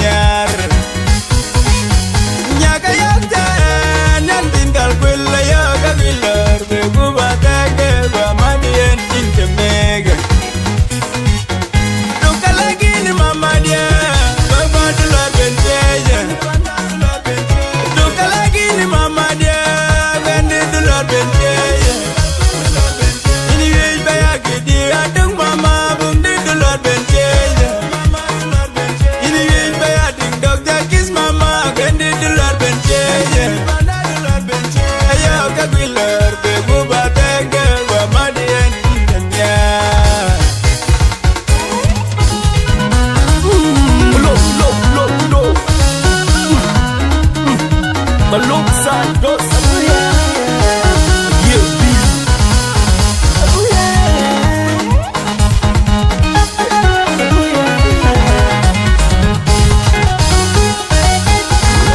nyar nyaga yakta nan tinggal kwilla ya gabilar be gubata ke ba madien intemega duka lagi ni mama dia baba dula benteja duka lagi ni mama dia bende dula benteja ini wei baya gidi adung mama bung di dula benteja ini wei baya ding dokter kiss mama bende dula benteja ayo kabilar be gubata ke ba madien intemega Maluk Santos, yeah, beat.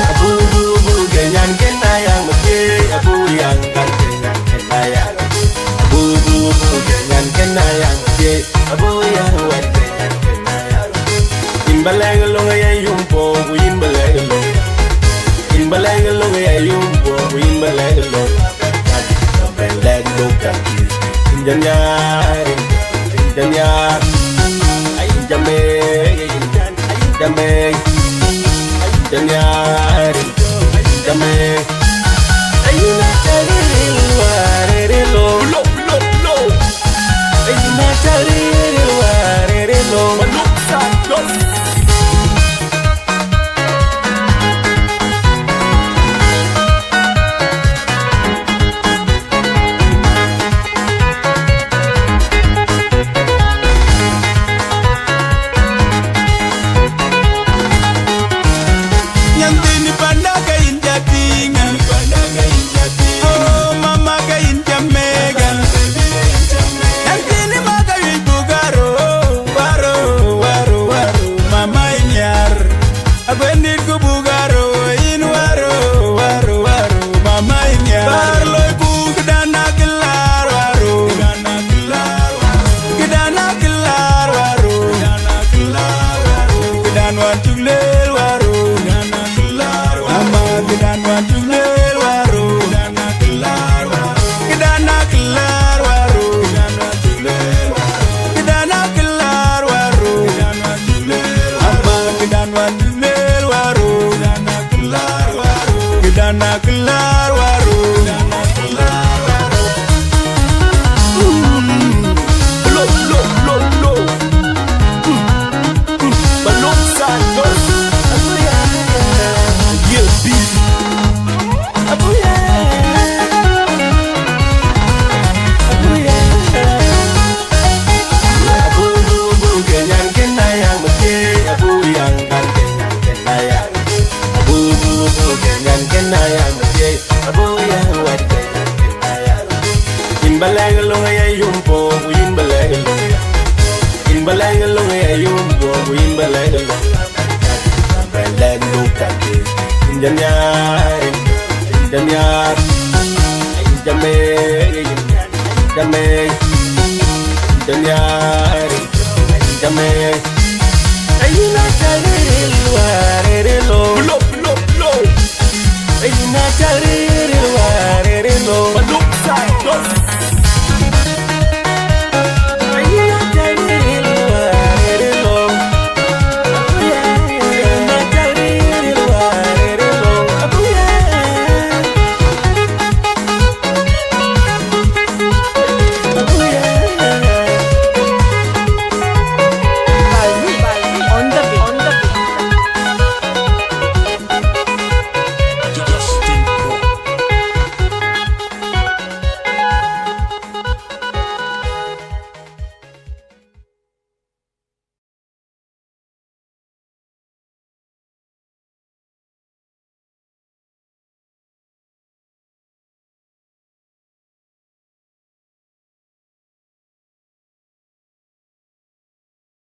Abu ganyan kenayang mati, abu yang kan kenayang. Abu ganyan kenayang mati, abu yang wet kenayang. Imbalang long ay yumpo, imbalang long. Imbalang long ay yumpo, imbalang long. Imbalang long kaki, injanyar, injanyar. Ay jame, ay jame, ay injanyar, ay jame. Ay na cari lo, lo. Ay na cari lo, Maluk Santos. Nyantini panda ka injatinga oh mama ka injamega nyantini maga wibugaro waro mama inyar agwendi kubugaro in waro mama inyar barlo bugdana gilar waro gidana gilar waro gidan wan tuglel waro mama gidan wan tuglel waro gidana gilar waro gidana gilar waro mama gidan wan tuglel waro gidana gilar waro Lo. Maluk Santos, yeah, beat. Abu ganyan kenayang mati, abu yang kan kenayang. Abu ganyan kenayang mati, abu yang wet kenayang. Imbalang long ay yumpo, imbalang long. Imbalang long ay yumpo, imbalang long. Imbalang long kaki, injanyar, injanyar. Ay jame, injanyar, ay jame. Ay na cari lo, lo. Ay na cari lo.